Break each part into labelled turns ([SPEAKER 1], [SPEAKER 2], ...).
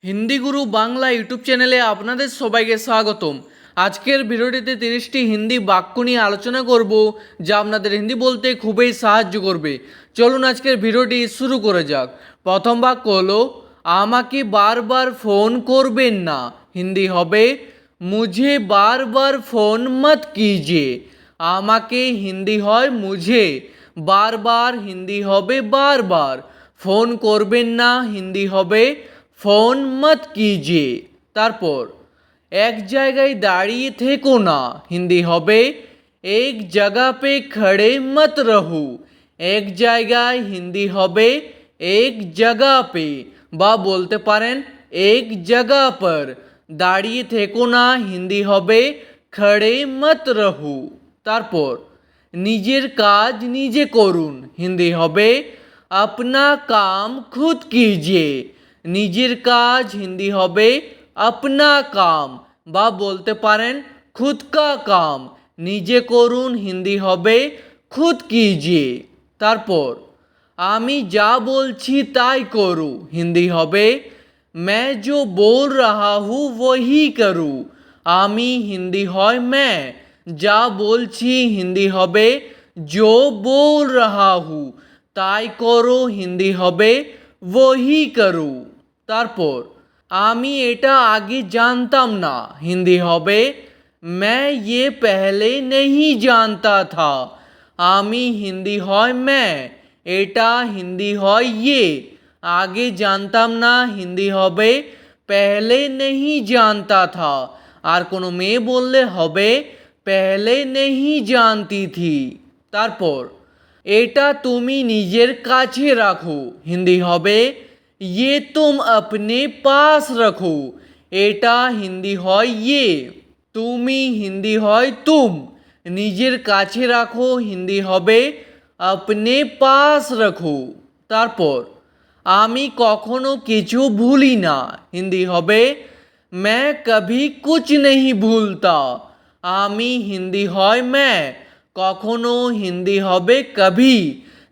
[SPEAKER 1] হিন্দি গুরু Bangla YouTube চ্যানেলে আপনাদের সবাইকে স্বাগতম। আজকের ভিডিওটিতে 30টি হিন্দি বাক্য নিয়ে আলোচনা করব, যা আপনাদের হিন্দি বলতে খুবই সাহায্য করবে। চলুন আজকের ভিডিওটি শুরু করা যাক। প্রথম বাক্য হলো আমাকে বারবার ফোন করবেন না। হিন্দি হবে মুঝে বারবার ফোন মত কিজিয়ে। আমাকে হিন্দি হয় মুঝে, বারবার হিন্দি হবে বারবার, ফোন করবেন না হিন্দি হবে ফোন মত কিজিয়ে। তারপর এক জায়গায় দাঁড়িয়ে থেকো না হিন্দি হবে এক জায়গা পে খড়ে মত রহো। এক জায়গায় হিন্দি হবে এক জায়গা পে, বা বলতে পারেন এক জায়গা পর। দাঁড়িয়ে থেকো না হিন্দি হবে খড়ে মত রহো। তারপর নিজের কাজ নিজে করুন হিন্দি হবে আপনা কাম খুদ কিজিয়ে। নিজের কাজ হিন্দি হবে আপনা কাম, বা বলতে পারেন খুদ কা কাম। নিজে করুন হিন্দি হবে খুদ কিজিয়ে। তারপর আমি যা বলছি তাই করো হিন্দি হবে मैं जो बोल रहा हूँ वही करूँ। আমি হিন্দি হয় मैं, যা বলছি হিন্দি হবে जो बोल रहा हूँ, তাই করো হিন্দি হবে वही करूँ। তারপর আমি এটা আগে জানতাম না হিন্দি হবে मैं ये पहले नहीं जानता था। আমি হিন্দি হয় मैं, এটা হিন্দি হয় ये। আগে জানতাম না হিন্দি হবে पहले नहीं जानता था। আর কোনো মেয়ে বললে হবে पहले नहीं जानती थी। তারপর এটা তুমি নিজের কাছে রাখো হিন্দি হবে ये तुम अपने पास रखो। এটা হিন্দি হয় ये, তুমি হিন্দি হয় तुम, নিজের কাছে রাখো হিন্দি হবে अपने पास रखो। তারপর আমি কখনো কিছু ভুলি না হিন্দি হবে मैं कभी कुछ नहीं भूलता। আমি হিন্দি হয় मैं, কখনো হিন্দি হবে कभी,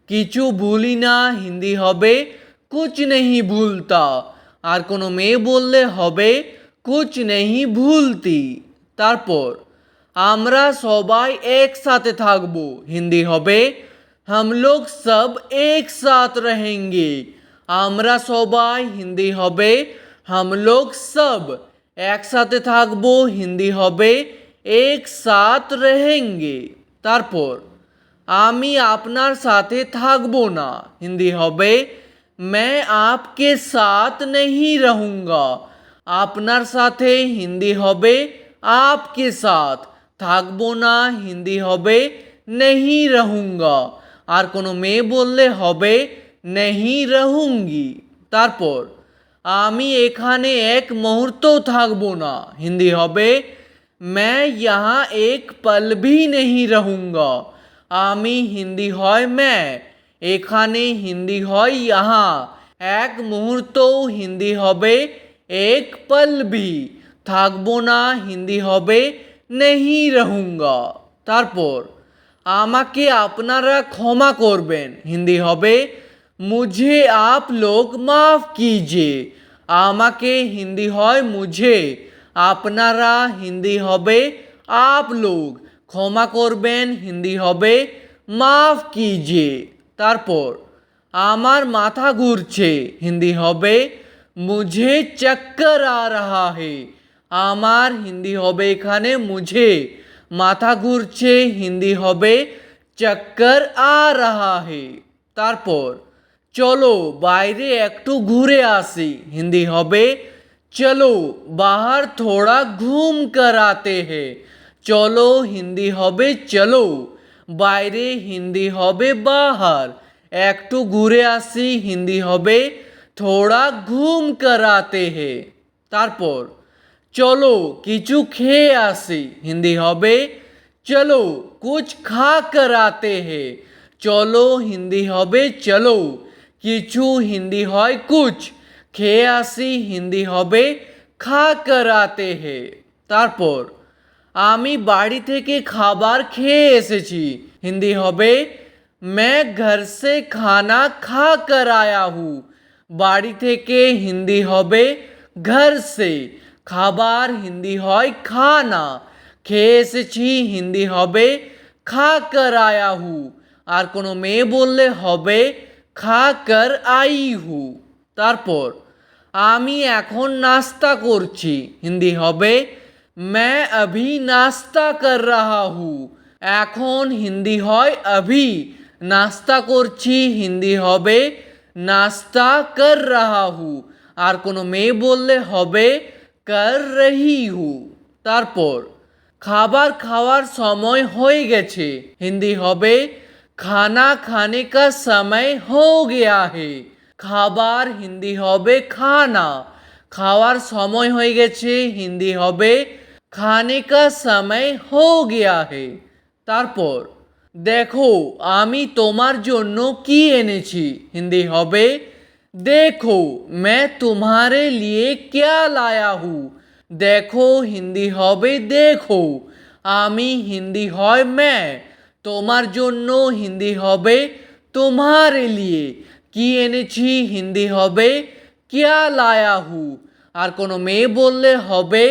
[SPEAKER 1] কিছু ভুলি না হিন্দি হবে कुछ नहीं भूलता। আর কোনো মেয়ে বললে হবে कुछ नहीं भूलती। তারপর আমরা সবাই একসাথে থাকবো হিন্দি হবে हम लोग सब एक साथ रहेंगे। আমরা সবাই হিন্দি হবে हम लोग सब, একসাথে থাকবো হিন্দি হবে एक साथ रहेंगे। তারপর আমি আপনার সাথে থাকবো না হিন্দি হবে मैं आपके साथ नहीं रहूँगा। আপনার সাথে হিন্দি হবে आपके साथ, থাকবো না হিন্দি হবে नहीं रहूँगा। আর কোনো মেয়ে বললে হবে नहीं रहूँगी। তারপর আমি এখানে এক মুহূর্তও থাকবো না হিন্দি হবে मैं यहाँ एक पल भी नहीं रहूँगा। আমি হিন্দি হয় मैं, এখানে হিন্দি হয় यहाँ, এক মুহূর্তও হিন্দি হবে এক पल भी, থাকবো না হিন্দি হবে नहीं रहूँगा। তারপর আমাকে আপনারা ক্ষমা করবেন হিন্দি হবে मुझे आप लोग माफ़ कीजिए। আমাকে হিন্দি হয় मुझे, আপনারা হিন্দি হবে आप लोग, ক্ষমা করবেন হিন্দি হবে माफ़ कीजिए। তারপর আমার মাথা ঘুরছে হিন্দি হবে मुझे चक्कर आ रहा है। আমার হিন্দি হবে এখানে मुझे, মাথা ঘুরছে হিন্দি হবে चक्कर आ रहा है। তারপর চলো বাইরে একটু ঘুরে আসি হিন্দি হবে चलो बाहर थोड़ा घूम कर आते हैं। চলো হিন্দি হবে চলো, বাইরে হিন্দি হবে বাহার, একটু ঘুরে আসি হিন্দি হবে थोड़ा घूम कर आते हैं। তারপর চলো কিছু খেয়ে আসি হিন্দি হবে चलो कुछ खा कर आते हैं। চলো হিন্দি হবে চলো, কিছু হিন্দি হয় कुछ, খেয়ে আসি হিন্দি হবে खा कर आते हैं। তারপর আমি বাড়ি থেকে খাবার খেয়ে এসেছি হিন্দি হবে मैं घर से खाना खा कर आया हूँ। বাড়ি থেকে হিন্দি হবে घर से। খাবার হিন্দি হয় খানা। খেয়ে এসেছি হিন্দি হবে খা কর আয়া হু। আর কোনো মেয়ে বললে হবে খা কর আই হু। তারপর আমি এখন নাস্তা করছি হিন্দি হবে मैं अभी नाश्ता कर रहा हूँ। এখন হিন্দি হয় अभी, নাস্তা করছি হিন্দি হবে नाश्ता कर रहा हूँ। আর কোনো মেয়ে বললে হবে कर रही हूँ। তারপর খাবার খাওয়ার সময় হয়ে গেছে হিন্দি হবে खाना खाने का समय हो गया है। খাবার হিন্দি হবে খানা। খাওয়ার সময় হয়ে গেছে হিন্দি হবে खाने का समय हो गया है। তারপর দেখো আমি তোমার জন্য কি এনেছি হিন্দি হবে देखो मैं तुम्हारे लिए क्या लाया हूँ। দেখো হিন্দি হবে দেখো। আমি হিন্দি হয় मैं, তোমার জন্য হিন্দি হবে तुम्हारे लिए। কি এনেছি হিন্দি হবে क्या लाया हूँ। আর কোনো মেয়ে বললে হবে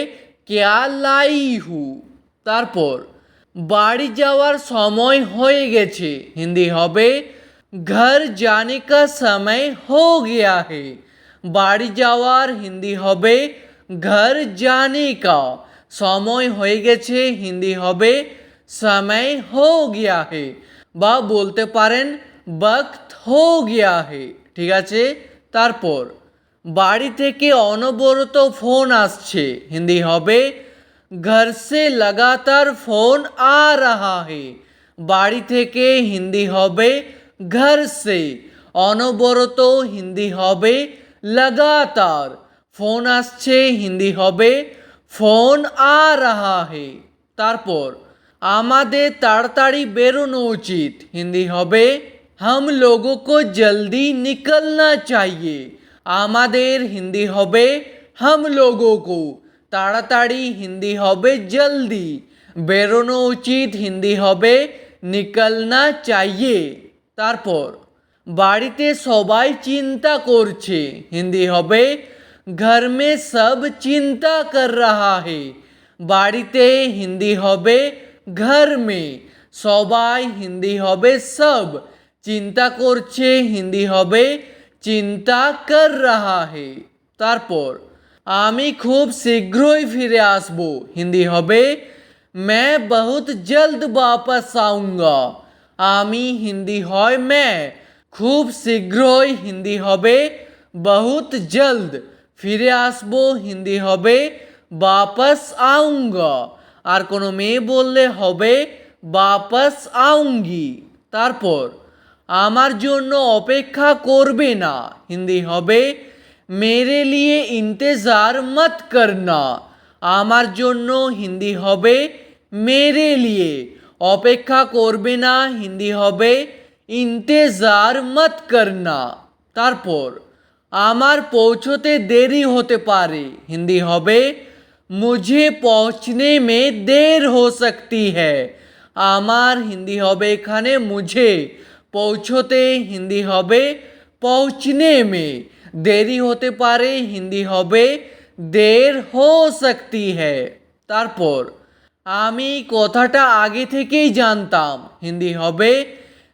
[SPEAKER 1] क्या लाई हूँ। তারপর বাড়ি যাওয়ার সময় হয়ে গেছে হিন্দি হবে घर जाने का समय हो गया है। বাড়ি যাওয়ার হিন্দি হবে घर जाने का। সময় হয়ে গেছে হিন্দি হবে समय हो गया है। বা বলতে পারেন वक्त हो गया है। ঠিক আছে। তারপর বাড়ি থেকে অনবরত ফোন আসছে হিন্দি হবে घर से लगातार फोन आ रहा है। বাড়ি থেকে হিন্দি হবে घर से। অনবরত হিন্দি হবে लगातार। ফোন আসছে হিন্দি হবে फोन आ रहा है। তারপর আমাদের তাড়াতাড়ি বেরোনো উচিত হিন্দি হবে हम लोगों को जल्दी निकलना चाहिए। আমাদের হিন্দি হবে हम लोगों को। তাড়াতাড়ি হিন্দি হবে জলদি। বেরোনো উচিত হিন্দি হবে নিকলনা চাইয়ে। তারপর বাড়িতে সবাই চিন্তা করছে হিন্দি হবে घर में सब चिंता कर रहा है। বাড়িতে হিন্দি হবে घर में, সবাই হিন্দি হবে सब, চিন্তা করছে হিন্দি হবে চিন্তা कर रहा है। তারপর আমি খুব শীঘ্রই ফিরে আসব হিন্দি হবে मैं बहुत जल्द वापस आऊँगा। আমি হিন্দি হয় मैं, খুব শীঘ্রই হিন্দি হবে बहुत जल्द, ফিরে আসব হিন্দি হবে वापस आऊँगा। আর কোনো মেয়ে বললে হবে वापस आऊँगी। তারপর আমার জন্য অপেক্ষা করবে না হিন্দি হবে मेरे लिए इंतज़ार मत करना। আমার জন্য হিন্দি হবে मेरे लिए, অপেক্ষা করবে না হিন্দি হবে इंतज़ार मत करना। তারপর আমার পৌঁছতে দেরি হতে পারে হিন্দি হবে मुझे पहुंचने में देर हो सकती है। আমার হিন্দি হবে এখানে मुझे, পৌঁছতে হিন্দি হবে पहुंचने में, দেরি হতে পারে হিন্দি হবে देर हो सकती है। তারপর আমি কথাটা আগে থেকেই জানতাম হিন্দি হবে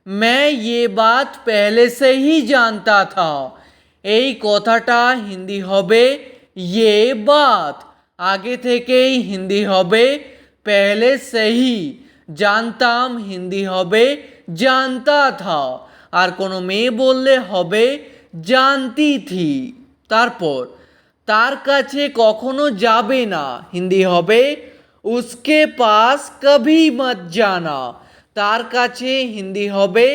[SPEAKER 1] मैं ये बात पहले से ही जानता था। এই কথাটা হিন্দি হবে ये बात, আগে থেকেই হিন্দি হবে पहले से ही, জানতাম হিন্দি হবে जानता था। আর কোনো মেয়ে বললে হবে जानती थी। তারপর তার কাছে কখনো যাবে না হিন্দি হবে उसके पास कभी मत जाना। তার কাছে হিন্দি হবে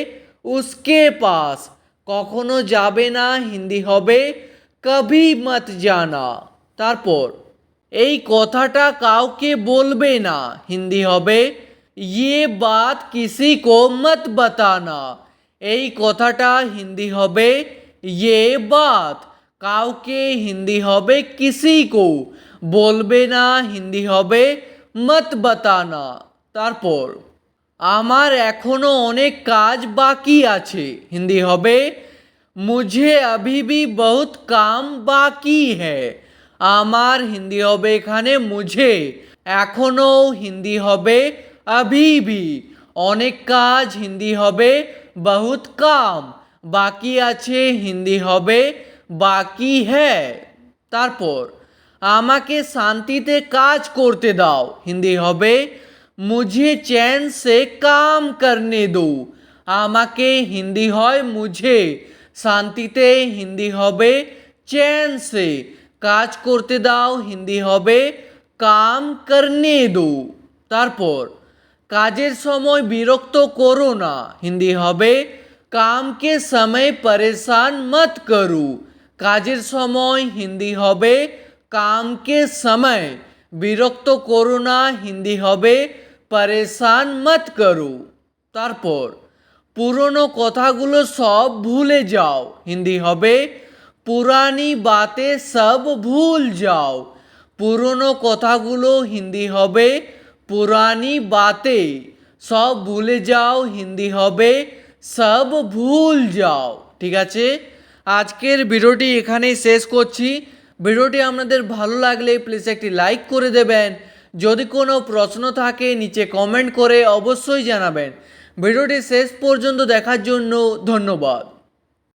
[SPEAKER 1] उसके पास, কখনো যাবে না হিন্দি হবে कभी मत जाना। তারপর এই কথাটা কাউকে বলবে না হিন্দি হবে ये बात किसी को मत बताना। এই কথাটা হিন্দি হবে ये बात, কাউকে হিন্দি হবে किसी को, বলবে না হিন্দি হবে मत बताना। তারপর আমার এখনো অনেক কাজ বাকি আছে হিন্দি হবে मुझे अभी भी बहुत काम बाकी है। আমার হিন্দি হবে এখানে মুঝে, এখনও হিন্দি হবে अभी भी, অনেক কাজ হিন্দি হবে বহুত কাম, বাকি আছে হিন্দি হবে বাকি হ্যায়। তারপর আমাকে শান্তিতে কাজ করতে দাও, হিন্দি হবে মুঝে चैन से काम करने दो, আমাকে হিন্দি হয় মুঝে, শান্তিতে হিন্দি হবে चैन से, কাজ করতে দাও হিন্দি হবে কাম করনে দো। তারপর কাজের সময় বিরক্ত করো না, হিন্দি হবে কাম কে সময় পরেশান মত করো, কাজের সময় হিন্দি হবে কাম কে সময়, বিরক্ত করো না হিন্দি হবে পরেশান মত করো। তারপর পুরনো কথাগুলো সব ভুলে যাও, হিন্দি হবে পুরানি বাতে সব ভুল যাও, পুরনো কথাগুলো হিন্দি হবে পুরানি বাতে, সব ভুলে যাও হিন্দি হবে সব ভুল যাও। ঠিক আছে, আজকের ভিডিওটি এখানেই শেষ করছি। ভিডিওটি আপনাদের ভালো লাগলে প্লিজ একটি লাইক করে দেবেন, যদি কোনো প্রশ্ন থাকে নিচে কমেন্ট করে অবশ্যই জানাবেন। ভিডিওটি শেষ পর্যন্ত দেখার জন্য ধন্যবাদ।